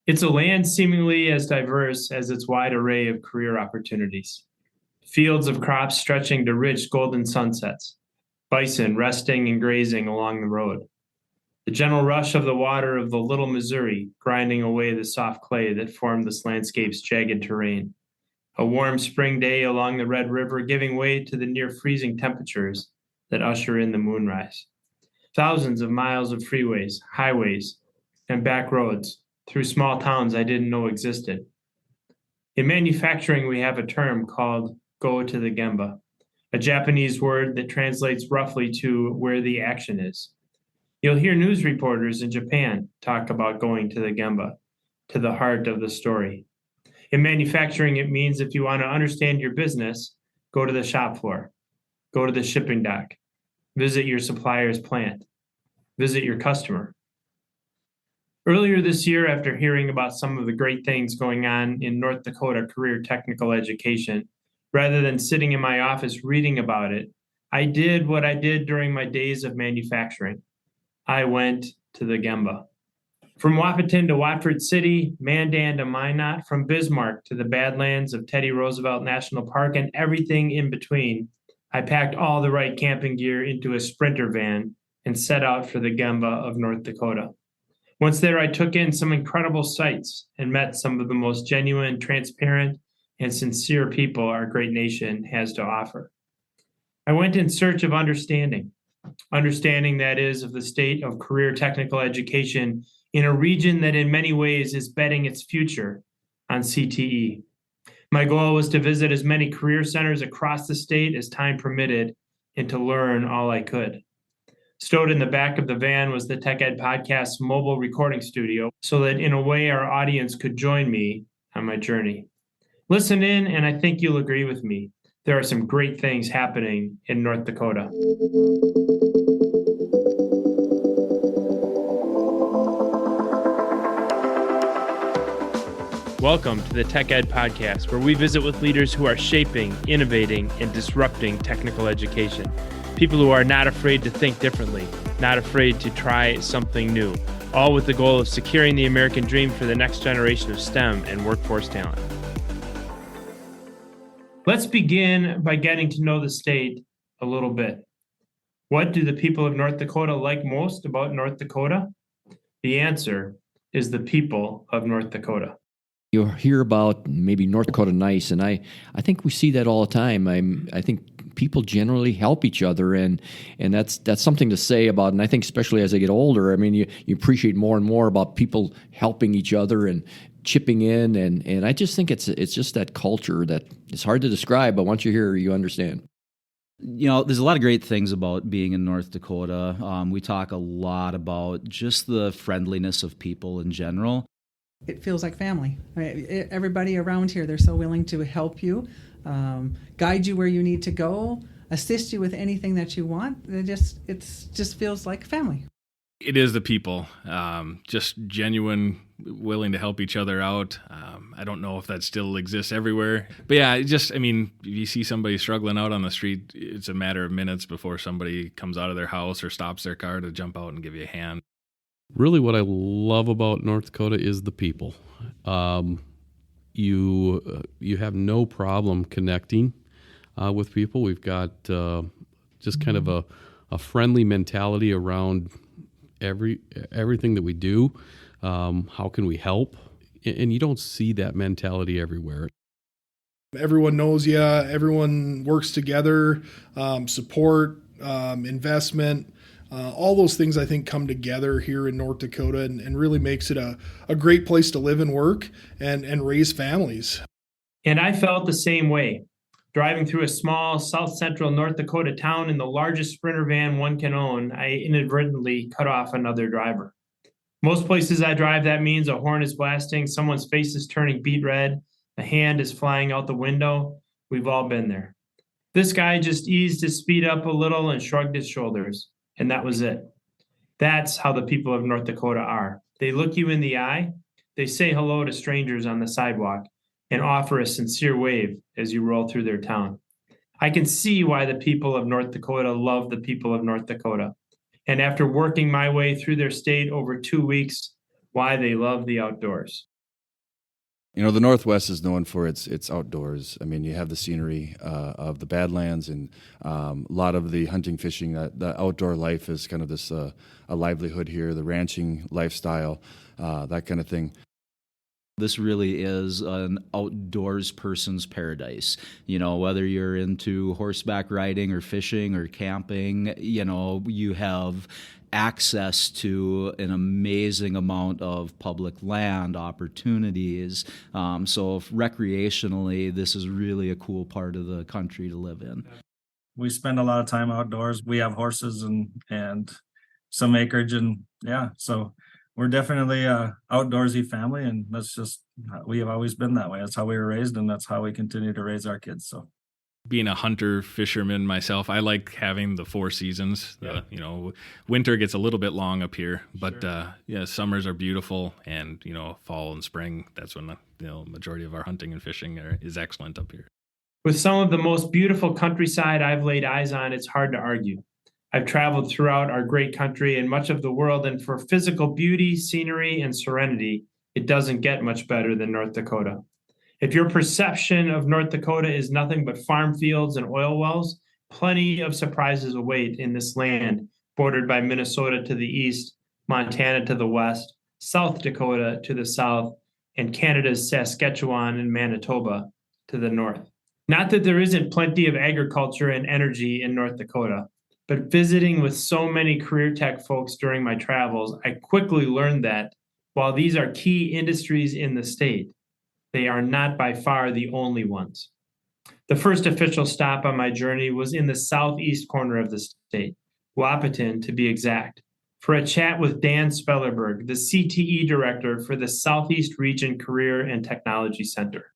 It's a land seemingly as diverse as its wide array of career opportunities. Fields of crops stretching to rich golden sunsets, bison resting and grazing along the road. The gentle rush of the water of the Little Missouri grinding away the soft clay that formed this landscape's jagged terrain. A warm spring day along the Red River giving way to the near freezing temperatures that usher in the moonrise. Thousands of miles of freeways, highways, and back roads through small towns I didn't know existed. In manufacturing, we have a term called go to the Gemba, a Japanese word that translates roughly to where the action is. You'll hear news reporters in Japan talk about going to the Gemba, to the heart of the story. In manufacturing, it means if you want to understand your business, go to the shop floor, go to the shipping dock, visit your supplier's plant, visit your customer. Earlier this year, after hearing about some of the great things going on in North Dakota career technical education, rather than sitting in my office reading about it, I did what I did during my days of manufacturing. I went to the Gemba. From Wahpeton to Watford City, Mandan to Minot, from Bismarck to the Badlands of Teddy Roosevelt National Park, and everything in between, I packed all the right camping gear into a Sprinter van and set out for the Gemba of North Dakota. Once there, I took in some incredible sights and met some of the most genuine, transparent, and sincere people our great nation has to offer. I went in search of understanding that is of the state of career technical education in a region that in many ways is betting its future on CTE. My goal was to visit as many career centers across the state as time permitted and to learn all I could. Stowed in the back of the van was the Tech Ed Podcast's mobile recording studio so that in a way our audience could join me on my journey. Listen in and I think you'll agree with me. There are some great things happening in North Dakota. Welcome to the Tech Ed Podcast, where we visit with leaders who are shaping, innovating, and disrupting technical education. People who are not afraid to think differently, not afraid to try something new, all with the goal of securing the American dream for the next generation of STEM and workforce talent. Let's begin by getting to know the state a little bit. What do the people of North Dakota like most about North Dakota? The answer is the people of North Dakota. You hear about maybe North Dakota nice, and I think we see that all the time. I think people generally help each other, and that's something to say about. And I think especially as I get older, I mean, you appreciate more and more about people helping each other and chipping in, and I just think it's just that culture that it's hard to describe, but once you're here, you understand. You know, there's a lot of great things about being in North Dakota. We talk a lot about just the friendliness of people in general. It feels like family. Right? Everybody around here, they're so willing to help you, guide you where you need to go, assist you with anything that you want. It just feels like family. It is the people, just genuine, willing to help each other out. I don't know if that still exists everywhere. But yeah, if you see somebody struggling out on the street, it's a matter of minutes before somebody comes out of their house or stops their car to jump out and give you a hand. Really, what I love about North Dakota is the people. You have no problem connecting with people. We've got just kind of a friendly mentality around everything that we do. How can we help? And you don't see that mentality everywhere. Everyone knows you. Everyone works together. Support, investment. All those things, I think, come together here in North Dakota and really makes it a great place to live and work and raise families. And I felt the same way. Driving through a small south central North Dakota town in the largest Sprinter van one can own, I inadvertently cut off another driver. Most places I drive, that means a horn is blasting, someone's face is turning beet red, a hand is flying out the window. We've all been there. This guy just eased his speed up a little and shrugged his shoulders. And that was it. That's how the people of North Dakota are. They look you in the eye, they say hello to strangers on the sidewalk, and offer a sincere wave as you roll through their town. I can see why the people of North Dakota love the people of North Dakota. And after working my way through their state over 2 weeks, why they love the outdoors. The Northwest is known for its outdoors. I mean, you have the scenery of the Badlands and a lot of the hunting, fishing. The outdoor life is kind of this a livelihood here. The ranching lifestyle, that kind of thing. This really is an outdoors person's paradise. Whether you're into horseback riding or fishing or camping, you have access to an amazing amount of public land opportunities. So recreationally, this is really a cool part of the country to live in. We spend a lot of time outdoors. We have horses and some acreage, and so we're definitely a outdoorsy family, and we have always been that way. That's how we were raised, and that's how we continue to raise our kids. So, being a hunter fisherman myself, I like having the 4 seasons. Winter gets a little bit long up here, but summers are beautiful, and fall and spring, that's when the majority of our hunting and fishing is excellent up here. With some of the most beautiful countryside I've laid eyes on, it's hard to argue. I've traveled throughout our great country and much of the world, and for physical beauty, scenery, and serenity, it doesn't get much better than North Dakota. If your perception of North Dakota is nothing but farm fields and oil wells, plenty of surprises await in this land, bordered by Minnesota to the east, Montana to the west, South Dakota to the south, and Canada's Saskatchewan and Manitoba to the north. Not that there isn't plenty of agriculture and energy in North Dakota, but visiting with so many career tech folks during my travels, I quickly learned that while these are key industries in the state, they are not by far the only ones. The first official stop on my journey was in the southeast corner of the state, Wahpeton to be exact, for a chat with Dan Spellerberg, the CTE director for the Southeast Region Career and Technology Center.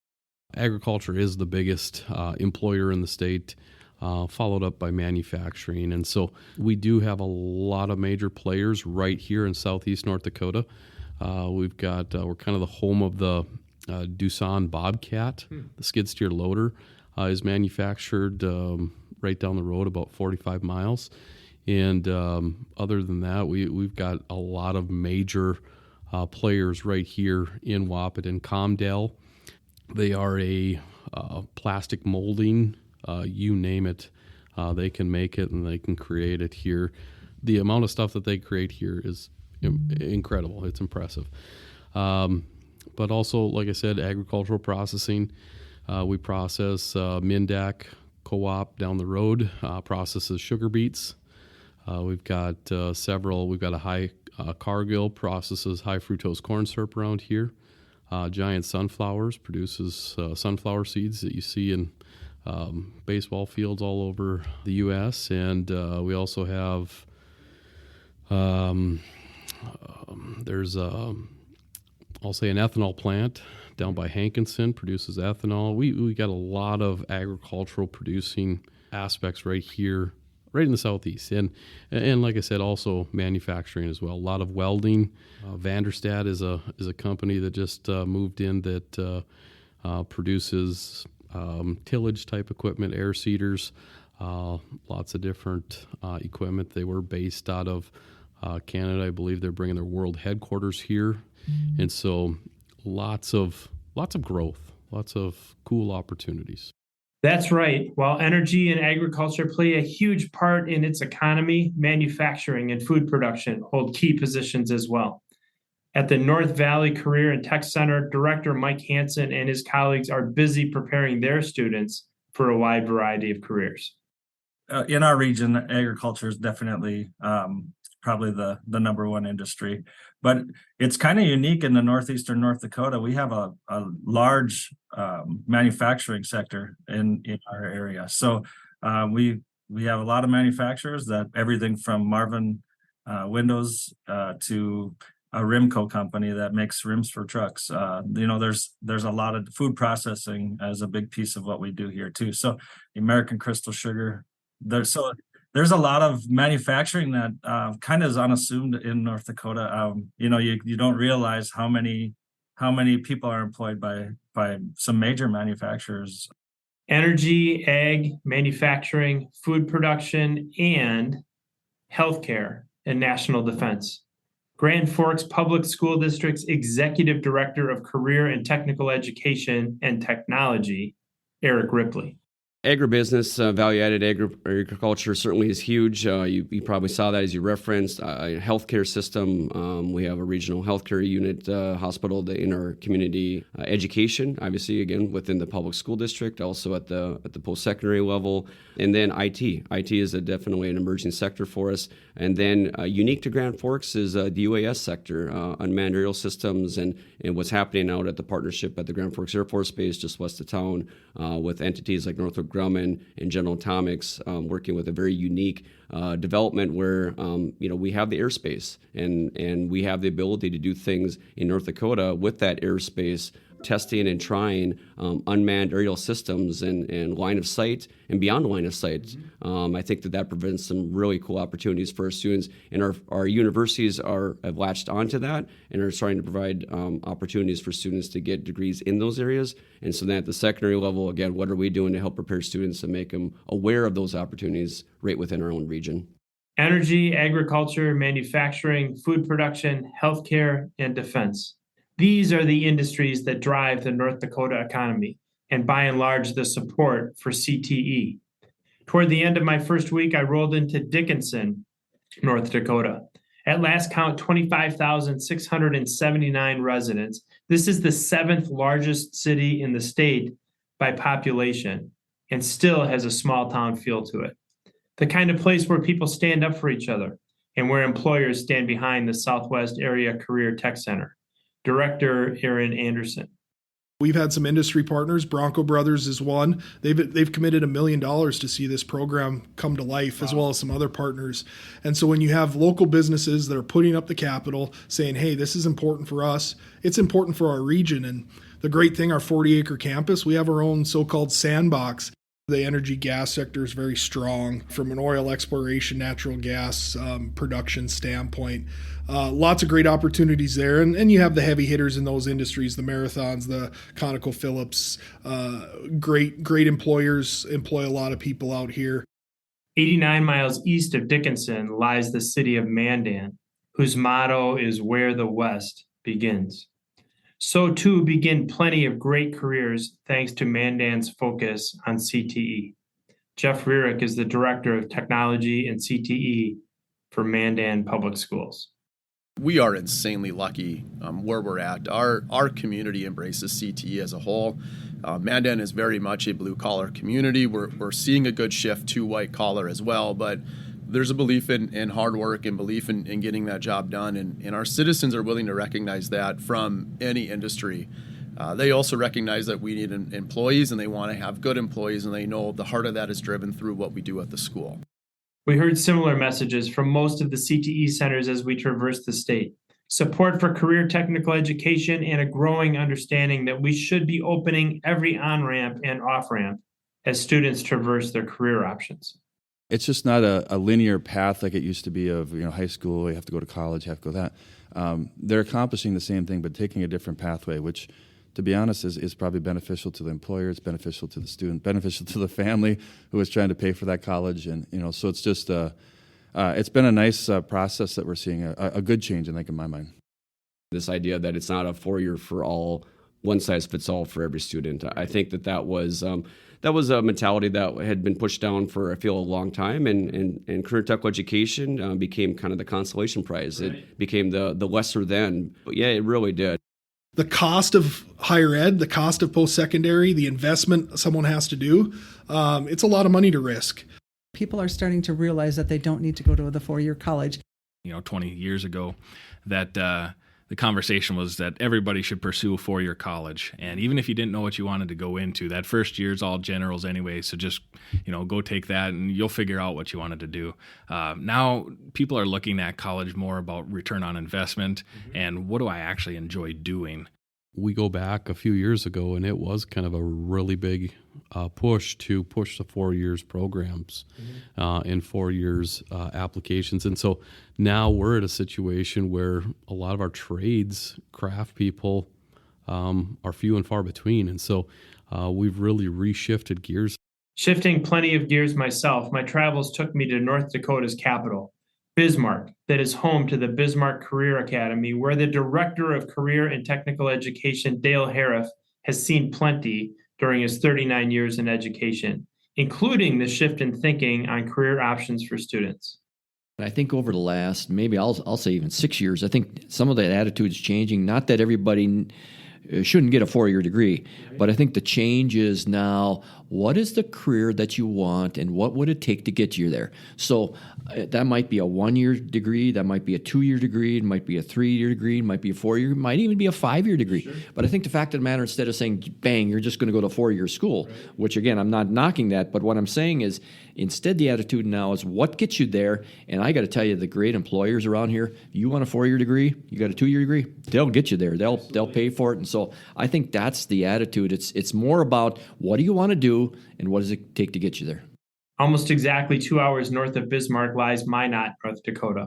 Agriculture is the biggest employer in the state, followed up by manufacturing. And so we do have a lot of major players right here in southeast North Dakota. We're kind of the home of the Doosan Bobcat. The skid steer loader is manufactured right down the road about 45 miles. And other than that, we've got a lot of major players right here in Wahpeton. Comdell, they are a plastic molding, you name it, they can make it and they can create it here. The amount of stuff that they create here is incredible. It's impressive. But also, like I said, agricultural processing. We process Mindak Co-op down the road, processes sugar beets. We've got several. We've got a high Cargill processes high fructose corn syrup around here. Giant Sunflowers produces sunflower seeds that you see in baseball fields all over the U.S. And we also have there's I'll say an ethanol plant down by Hankinson produces ethanol. We got a lot of agricultural producing aspects right here, right in the southeast, and like I said, also manufacturing as well. A lot of welding. Vanderstad is a company that just moved in that produces tillage type equipment, air seeders, lots of different equipment. They were based out of Canada. I believe they're bringing their world headquarters here, and so lots of growth, lots of cool opportunities. That's right. While energy and agriculture play a huge part in its economy, manufacturing and food production hold key positions as well. At the North Valley Career and Tech Center, Director Mike Hansen and his colleagues are busy preparing their students for a wide variety of careers. In our region, agriculture is definitely probably the number one industry, but it's kind of unique in the northeastern North Dakota. We have a large manufacturing sector in our area. So we have a lot of manufacturers, that everything from Marvin Windows to a Rimco company that makes rims for trucks. There's a lot of food processing as a big piece of what we do here too. So American Crystal Sugar, there's a lot of manufacturing that kind of is unassumed in North Dakota. You don't realize how many people are employed by some major manufacturers. Energy, ag, manufacturing, food production, and healthcare and national defense. Grand Forks Public School District's Executive Director of Career and Technical Education and Technology, Eric Ripley. Agribusiness, value-added agriculture certainly is huge. You probably saw that as you referenced. Healthcare system, we have a regional healthcare unit hospital in our community. Education, obviously, again, within the public school district, also at the post-secondary level. And then IT. IT is definitely an emerging sector for us. And then unique to Grand Forks is the UAS sector, unmanned aerial systems, and what's happening out at the partnership at the Grand Forks Air Force Base just west of town with entities like Northrop Grumman and General Atomics, working with a very unique development where we have the airspace and we have the ability to do things in North Dakota with that airspace, testing and trying unmanned aerial systems and line of sight and beyond line of sight. I think that presents some really cool opportunities for our students, and our universities have latched onto that and are trying to provide opportunities for students to get degrees in those areas. And so then at the secondary level, again, what are we doing to help prepare students and make them aware of those opportunities right within our own region? Energy, agriculture, manufacturing, food production, healthcare, and defense. These are the industries that drive the North Dakota economy, and by and large, the support for CTE. Toward the end of my first week, I rolled into Dickinson, North Dakota. At last count, 25,679 residents. This is the 7th largest city in the state by population, and still has a small town feel to it. The kind of place where people stand up for each other, and where employers stand behind the Southwest Area Career Tech Center. Director Aaron Anderson. We've had some industry partners. Bronco Brothers is one. They've committed $1 million to see this program come to life, as well as some other partners. And so when you have local businesses that are putting up the capital, saying, hey, this is important for us, it's important for our region. And the great thing, our 40-acre campus, we have our own so-called sandbox. The energy gas sector is very strong from an oil exploration, natural gas production standpoint. Lots of great opportunities there. And you have the heavy hitters in those industries, the Marathons, the ConocoPhillips. Great employers, employ a lot of people out here. 89 miles east of Dickinson lies the city of Mandan, whose motto is where the West begins. So too begin plenty of great careers thanks to Mandan's focus on CTE. Jeff Rierick is the Director of Technology and CTE for Mandan Public Schools. We are insanely lucky where we're at. Our community embraces CTE as a whole. Mandan is very much a blue-collar community. We're seeing a good shift to white-collar as well, but there's a belief in hard work and belief in getting that job done, and our citizens are willing to recognize that from any industry. They also recognize that we need employees, and they want to have good employees, and they know the heart of that is driven through what we do at the school. We heard similar messages from most of the CTE centers as we traversed the state. Support for career technical education and a growing understanding that we should be opening every on-ramp and off-ramp as students traverse their career options. It's just not a linear path like it used to be of high school, you have to go to college, you have to go that. They're accomplishing the same thing but taking a different pathway, which, to be honest, is probably beneficial to the employer, it's beneficial to the student, beneficial to the family who is trying to pay for that college. And so it's just it's been a nice process that we're seeing, a good change, I think, in my mind. This idea that it's not a 4-year for all, one size fits all for every student. I think that was a mentality that had been pushed down for, I feel, a long time, and career technical education became kind of the consolation prize. Right. It became the lesser than, but yeah, it really did. The cost of higher ed, the cost of post-secondary, the investment someone has to do, it's a lot of money to risk. People are starting to realize that they don't need to go to the 4-year college. 20 years ago, that the conversation was that everybody should pursue a 4-year college. And even if you didn't know what you wanted to go into, that first year is all generals anyway. So just, go take that and you'll figure out what you wanted to do. Now people are looking at college more about return on investment and what do I actually enjoy doing. We go back a few years ago, and it was kind of a really big push to push the 4 years programs and 4 years applications. And so now we're at a situation where a lot of our trades, craft people, are few and far between. And so we've really reshifted gears. Shifting plenty of gears myself, my travels took me to North Dakota's capital, Bismarck, that is home to the Bismarck Career Academy, where the Director of Career and Technical Education, Dale Hariff, has seen plenty during his 39 years in education, including the shift in thinking on career options for students. I think over the last, maybe I'll say even 6 years, I think some of that attitude's changing. Not that everybody shouldn't get a 4-year degree, but I think the change is now, what is the career that you want and what would it take to get you there? So that might be a 1-year degree, that might be a 2-year degree, it might be a 3-year degree, it might be a 4-year, it might even be a 5-year degree. Sure. But I think the fact of the matter, instead of saying, bang, you're just going to go to 4-year school, right, which again, I'm not knocking that, but what I'm saying is, instead the attitude now is what gets you there. And I got to tell you, the great employers around here, you want a 4-year degree, you got a 2-year degree, they'll get you there. They'll pay for it. And so I think that's the attitude. It's more about what do you want to do and what does it take to get you there. Almost exactly 2 hours north of Bismarck lies Minot, North Dakota.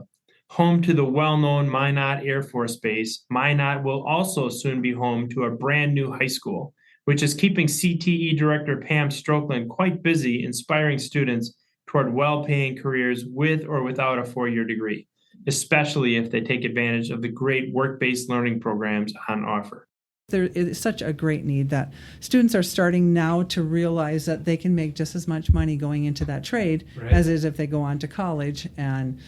Home to the well-known Minot Air Force Base, Minot will also soon be home to a brand new high school, which is keeping CTE Director Pam Strokeland quite busy inspiring students toward well-paying careers with or without a 4-year degree, especially if they take advantage of the great work-based learning programs on offer. There is such a great need that students are starting now to realize that they can make just as much money going into that trade, right, as is if they go on to college and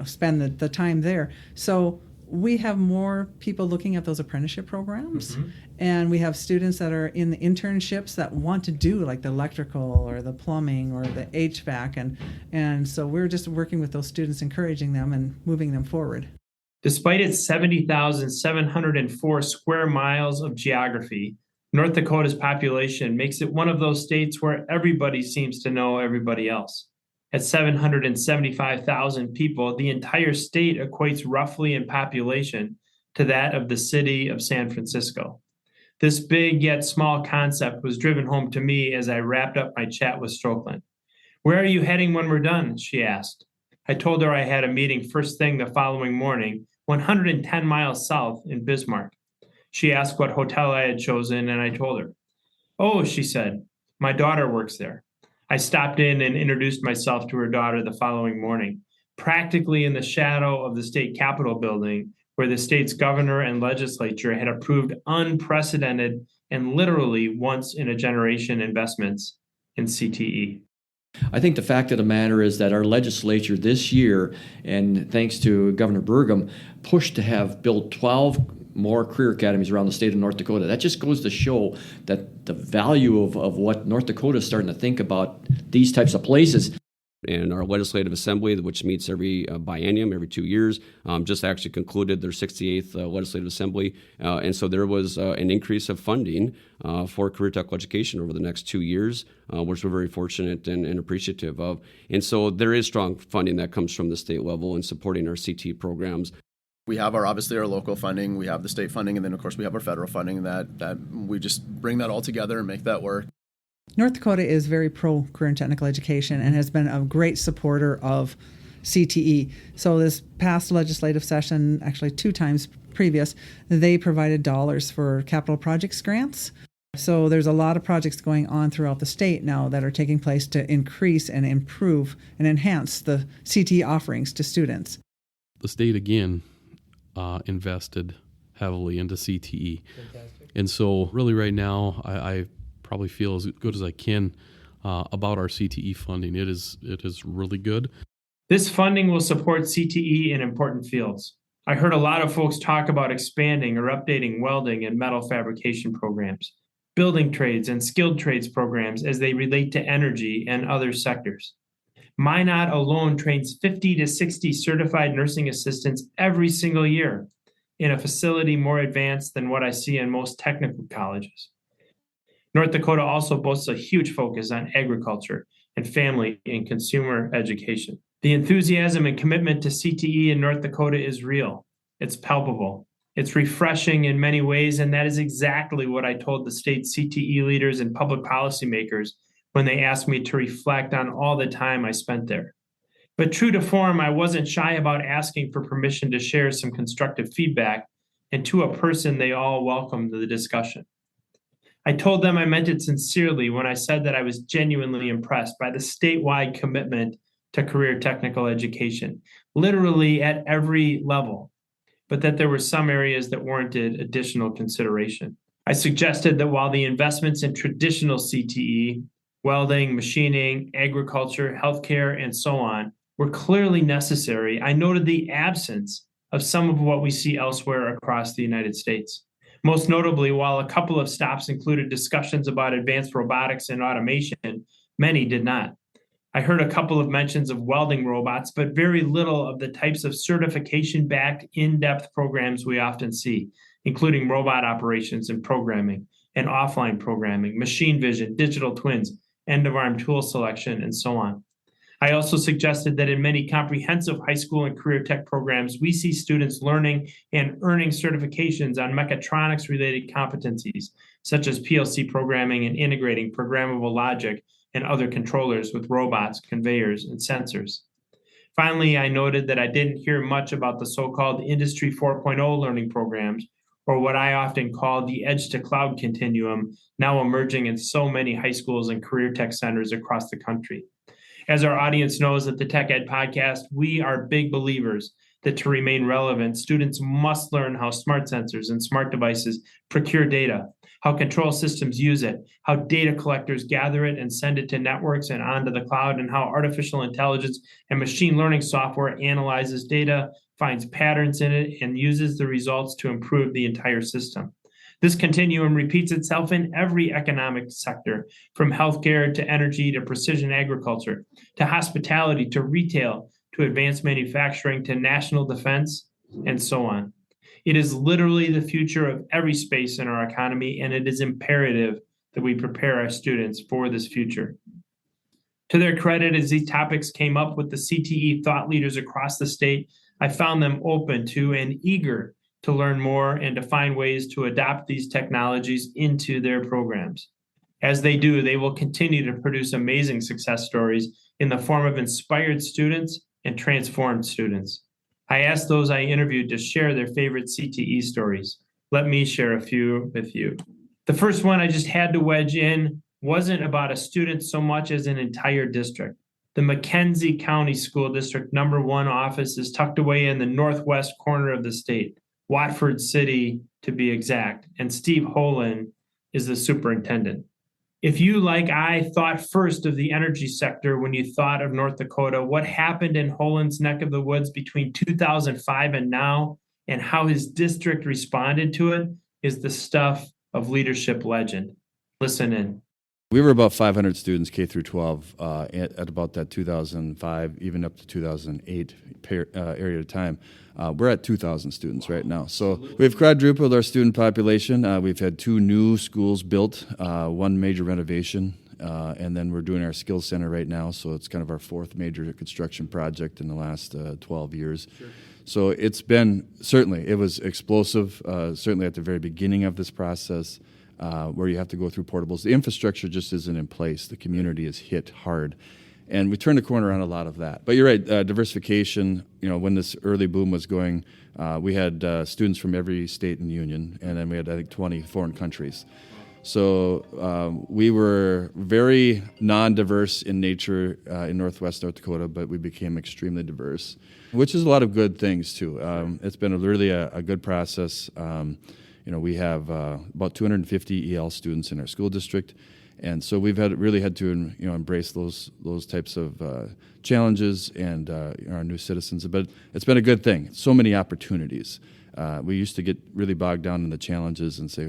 spend the time there. So we have more people looking at those apprenticeship programs, mm-hmm, and we have students that are in the internships that want to do like the electrical or the plumbing or the HVAC, and so we're just working with those students, encouraging them and moving them forward. Despite its 70,704 square miles of geography, North Dakota's population makes it one of those states where everybody seems to know everybody else. At 775,000 people, the entire state equates roughly in population to that of the city of San Francisco. This big yet small concept was driven home to me as I wrapped up my chat with Strokeland. "Where are you heading when we're done?" she asked. I told her I had a meeting first thing the following morning, 110 miles south in Bismarck. She asked what hotel I had chosen, and I told her. "Oh," she said, "my daughter works there." I stopped in and introduced myself to her daughter the following morning, practically in the shadow of the state capitol building, where the state's governor and legislature had approved unprecedented and literally once-in-a-generation investments in CTE. I think the fact of the matter is that our legislature this year, and thanks to Governor Burgum, pushed to have built 12 more career academies around the state of North Dakota. That just goes to show that the value of what North Dakota is starting to think about these types of places. And our legislative assembly, which meets every biennium, every 2 years, just actually concluded their 68th legislative assembly. And so there was an increase of funding for career technical education over the next 2 years, which we're very fortunate and appreciative of. And so there is strong funding that comes from the state level in supporting our CT programs. We have obviously our local funding, we have the state funding, and then of course we have our federal funding that we just bring that all together and make that work. North Dakota is very pro career and technical education and has been a great supporter of CTE. So this past legislative session, actually 2 times previous, they provided dollars for capital projects grants. So there's a lot of projects going on throughout the state now that are taking place to increase and improve and enhance the CTE offerings to students. The state, again, invested heavily into CTE. Fantastic. And so really right now, I probably feel as good as I can about our CTE funding. It is really good. This funding will support CTE in important fields. I heard a lot of folks talk about expanding or updating welding and metal fabrication programs, building trades and skilled trades programs as they relate to energy and other sectors. Minot alone trains 50 to 60 certified nursing assistants every single year in a facility more advanced than what I see in most technical colleges. North Dakota also boasts a huge focus on agriculture and family and consumer education. The enthusiasm and commitment to CTE in North Dakota is real. It's palpable. It's refreshing in many ways, and that is exactly what I told the state CTE leaders and public policymakers when they asked me to reflect on all the time I spent there. But true to form, I wasn't shy about asking for permission to share some constructive feedback, and to a person, they all welcomed the discussion. I told them I meant it sincerely when I said that I was genuinely impressed by the statewide commitment to career technical education, literally at every level, but that there were some areas that warranted additional consideration. I suggested that while the investments in traditional CTE, welding, machining, agriculture, healthcare, and so on, were clearly necessary, I noted the absence of some of what we see elsewhere across the United States. Most notably, while a couple of stops included discussions about advanced robotics and automation, many did not. I heard a couple of mentions of welding robots, but very little of the types of certification-backed, in-depth programs we often see, including robot operations and programming, and offline programming, machine vision, digital twins, end-of-arm tool selection, and so on. I also suggested that in many comprehensive high school and career tech programs, we see students learning and earning certifications on mechatronics-related competencies, such as PLC programming and integrating programmable logic and other controllers with robots, conveyors, and sensors. Finally, I noted that I didn't hear much about the so-called Industry 4.0 learning programs, or what I often call the edge to cloud continuum, now emerging in so many high schools and career tech centers across the country. As our audience knows at the Tech Ed Podcast, we are big believers that to remain relevant, students must learn how smart sensors and smart devices procure data, how control systems use it, how data collectors gather it and send it to networks and onto the cloud, and how artificial intelligence and machine learning software analyzes data, finds patterns in it, and uses the results to improve the entire system. This continuum repeats itself in every economic sector, from healthcare to energy to precision agriculture, to hospitality to retail, to advanced manufacturing to national defense, and so on. It is literally the future of every space in our economy, and it is imperative that we prepare our students for this future. To their credit, as these topics came up with the CTE thought leaders across the state, I found them open to and eager to learn more and to find ways to adopt these technologies into their programs. As they do, they will continue to produce amazing success stories in the form of inspired students and transformed students. I asked those I interviewed to share their favorite CTE stories. Let me share a few with you. The first one I just had to wedge in wasn't about a student so much as an entire district. The McKenzie County School District #1 office is tucked away in the northwest corner of the state, Watford City to be exact, and Steve Holen is the superintendent. If you, like I, thought first of the energy sector when you thought of North Dakota, what happened in Holen's neck of the woods between 2005 and now, and how his district responded to it, is the stuff of leadership legend. Listen in. We were about 500 students, K through 12, at about that 2005, even up to 2008 area of time. We're at 2,000 students right now. So we've quadrupled our student population. We've had 2 new schools built, 1 major renovation, and then we're doing our skills center right now. So it's kind of our 4th major construction project in the last 12 years. Sure. So it's been, certainly, it was explosive, certainly at the very beginning of this process. Where you have to go through portables. The infrastructure just isn't in place. The community is hit hard. And we turned the corner on a lot of that. But you're right, diversification, when this early boom was going, we had students from every state in the union, and then we had, I think, 20 foreign countries. So we were very non-diverse in nature in northwest North Dakota, but we became extremely diverse, which is a lot of good things, too. It's been really a good process. We have about 250 EL students in our school district, and so we've really had to embrace those types of challenges and our new citizens. But it's been a good thing. So many opportunities. We used to get really bogged down in the challenges and say,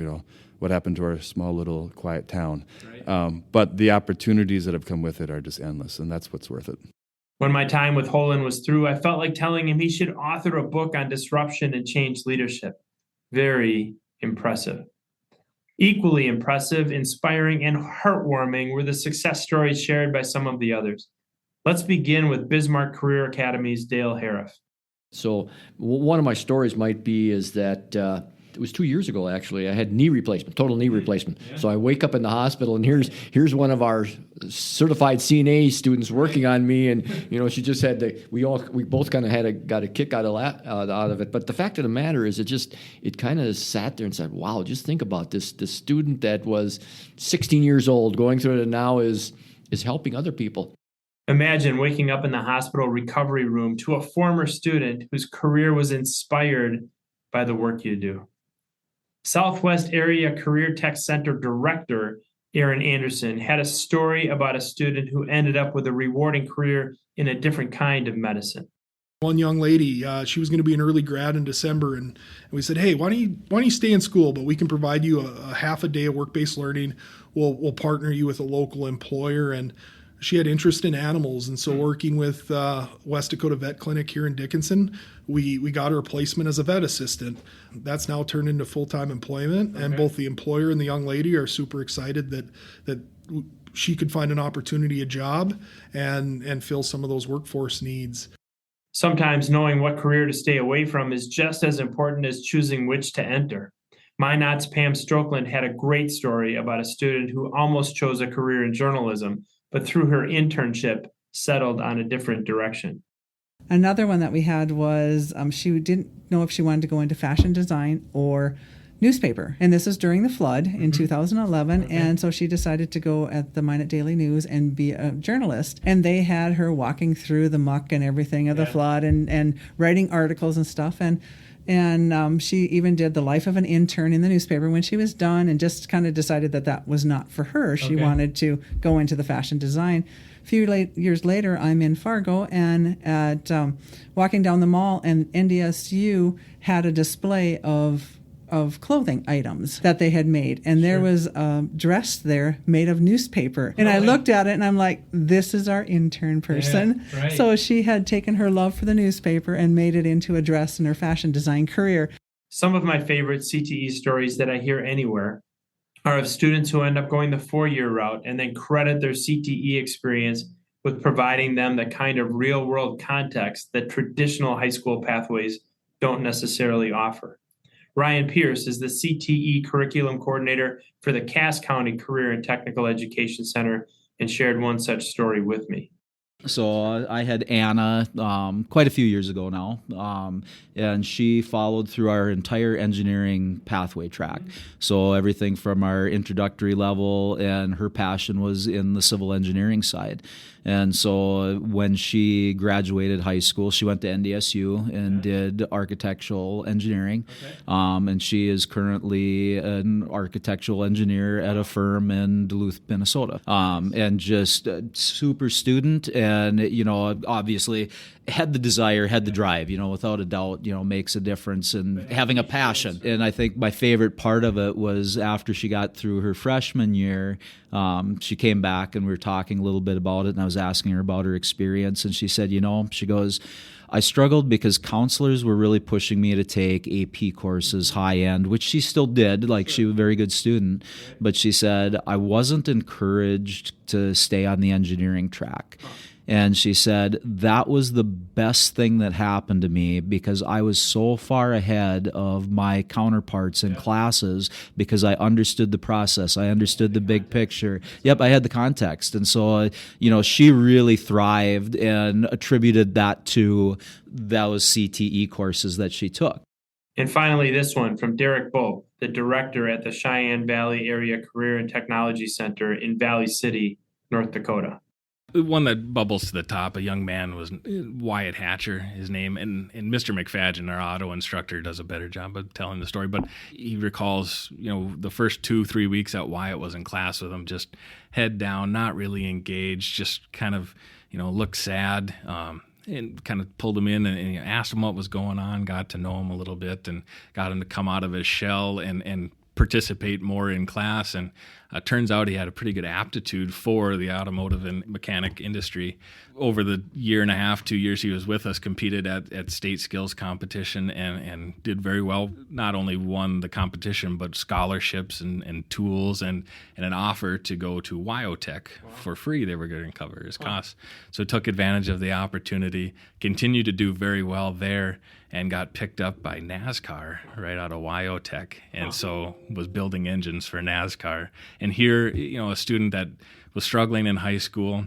what happened to our small little quiet town? Right. But the opportunities that have come with it are just endless, and that's what's worth it. When my time with Holen was through, I felt like telling him he should author a book on disruption and change leadership. Very impressive. Equally impressive, inspiring, and heartwarming were the success stories shared by some of the others. Let's begin with Bismarck Career Academy's Dale Hariff. So one of my stories might be is that it was 2 years ago, actually. I had knee replacement, total knee replacement. Yeah. So I wake up in the hospital, and here's one of our certified CNA students working on me, and she just had we both kind of got a kick out of it. But the fact of the matter is, it kind of sat there and said, wow, just think about this student that was 16 years old going through it and now is helping other people. Imagine waking up in the hospital recovery room to a former student whose career was inspired by the work you do. Southwest Area Career Tech Center Director Aaron Anderson had a story about a student who ended up with a rewarding career in a different kind of medicine. One young lady, she was going to be an early grad in December, and we said, "Hey, why don't you stay in school? But we can provide you a half a day of work-based learning. We'll partner you with a local employer." And she had interest in animals, and so working with West Dakota Vet Clinic here in Dickinson, we got her a placement as a vet assistant. That's now turned into full-time employment, and both the employer and the young lady are super excited that she could find an opportunity, a job, and fill some of those workforce needs. Sometimes knowing what career to stay away from is just as important as choosing which to enter. Minot's Pam Strokeland had a great story about a student who almost chose a career in journalism, but through her internship settled on a different direction. Another one that we had was she didn't know if she wanted to go into fashion design or newspaper. And this was during the flood in 2011. And so she decided to go at the Minot Daily News and be a journalist. And they had her walking through the muck and everything of the flood and writing articles and stuff. And she even did the life of an intern in the newspaper when she was done, and just kind of decided that was not for her. She wanted to go into the fashion design. A few years later, I'm in Fargo and at walking down the mall, and NDSU had a display of clothing items that they had made. And there was a dress there made of newspaper. And I looked at it and I'm like, this is our intern person. Yeah, right. So she had taken her love for the newspaper and made it into a dress in her fashion design career. Some of my favorite CTE stories that I hear anywhere are of students who end up going the 4-year route and then credit their CTE experience with providing them the kind of real-world context that traditional high school pathways don't necessarily offer. Ryan Pierce is the CTE curriculum coordinator for the Cass County Career and Technical Education Center and shared one such story with me. So I had Anna quite a few years ago now, and she followed through our entire engineering pathway track. So everything from our introductory level, and her passion was in the civil engineering side. And so when she graduated high school, she went to NDSU and did architectural engineering. And she is currently an architectural engineer at a firm in Duluth, Minnesota. And just a super student, and, obviously had the desire, had the drive, without a doubt, makes a difference, and having a passion. And I think my favorite part of it was after she got through her freshman year, she came back and we were talking a little bit about it, and I was asking her about her experience, and she said, she goes, I struggled because counselors were really pushing me to take AP courses high end, which she still did, like she was a very good student, but she said, I wasn't encouraged to stay on the engineering track. And she said, that was the best thing that happened to me, because I was so far ahead of my counterparts in classes because I understood the process. I understood the big picture. Yep, I had the context. And so, she really thrived and attributed that to those CTE courses that she took. And finally, this one from Derek Bope, the director at the Cheyenne Valley Area Career and Technology Center in Valley City, North Dakota. One that bubbles to the top, a young man was Wyatt Hatcher, his name, and Mr. McFadgen, our auto instructor, does a better job of telling the story. But he recalls, the first 2-3 weeks that Wyatt was in class with him, just head down, not really engaged, just kind of, looked sad. And kind of pulled him in and asked him what was going on, got to know him a little bit, and got him to come out of his shell and participate more in class. And turns out he had a pretty good aptitude for the automotive and mechanic industry. Over the 1.5 2 years he was with us, competed at state skills competition and did very well. Not only won the competition, but scholarships and tools and an offer to go to Wyotech for free. They were going to cover his costs. So took advantage of the opportunity, continued to do very well there, and got picked up by NASCAR right out of Wyotech. And so was building engines for NASCAR. And here, a student that was struggling in high school,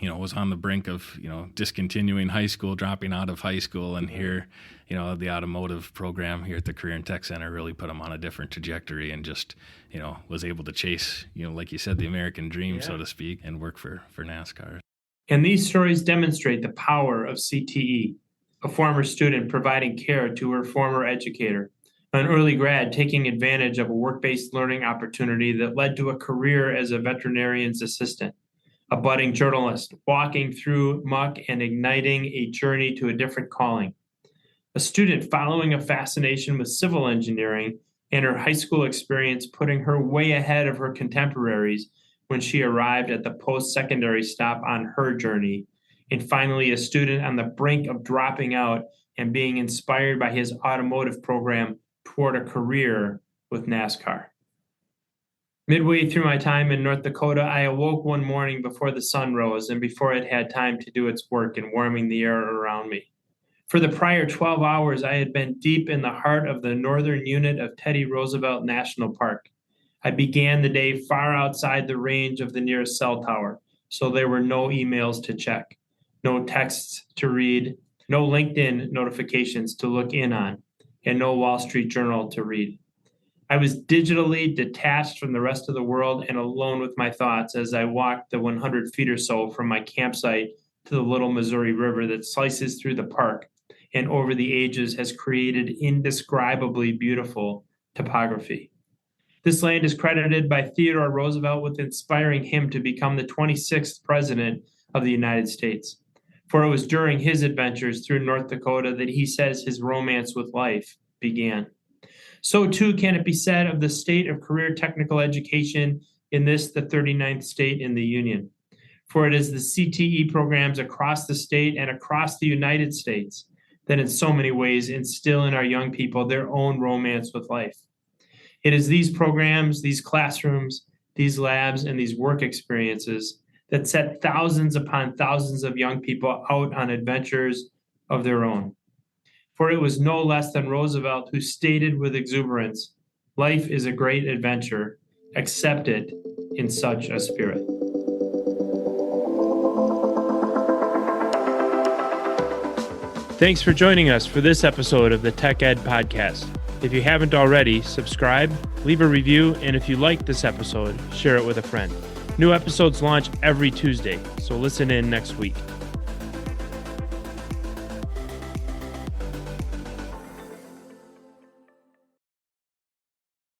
was on the brink of, discontinuing high school, dropping out of high school. And here, the automotive program here at the Career and Tech Center really put him on a different trajectory, and just, was able to chase, like you said, the American dream, so to speak, and work for NASCAR. And these stories demonstrate the power of CTE, a former student providing care to her former educator, an early grad taking advantage of a work-based learning opportunity that led to a career as a veterinarian's assistant, a budding journalist walking through muck and igniting a journey to a different calling, a student following a fascination with civil engineering and her high school experience putting her way ahead of her contemporaries when she arrived at the post-secondary stop on her journey, and finally a student on the brink of dropping out and being inspired by his automotive program toward a career with NASCAR. Midway through my time in North Dakota, I awoke one morning before the sun rose and before it had time to do its work in warming the air around me. For the prior 12 hours, I had been deep in the heart of the northern unit of Teddy Roosevelt National Park. I began the day far outside the range of the nearest cell tower, so there were no emails to check, no texts to read, no LinkedIn notifications to look in on, and no Wall Street Journal to read. I was digitally detached from the rest of the world and alone with my thoughts as I walked the 100 feet or so from my campsite to the Little Missouri River that slices through the park and over the ages has created indescribably beautiful topography. This land is credited by Theodore Roosevelt with inspiring him to become the 26th president of the United States. For it was during his adventures through North Dakota that he says his romance with life began. So too can it be said of the state of career technical education in this, the 39th state in the Union. For it is the CTE programs across the state and across the United States that in so many ways instill in our young people their own romance with life. It is these programs, these classrooms, these labs, and these work experiences that set thousands upon thousands of young people out on adventures of their own. For it was no less than Roosevelt who stated with exuberance, "Life is a great adventure, accept it in such a spirit." Thanks for joining us for this episode of the Tech Ed Podcast. If you haven't already, subscribe, leave a review, and if you liked this episode, share it with a friend. New episodes launch every Tuesday, so listen in next week.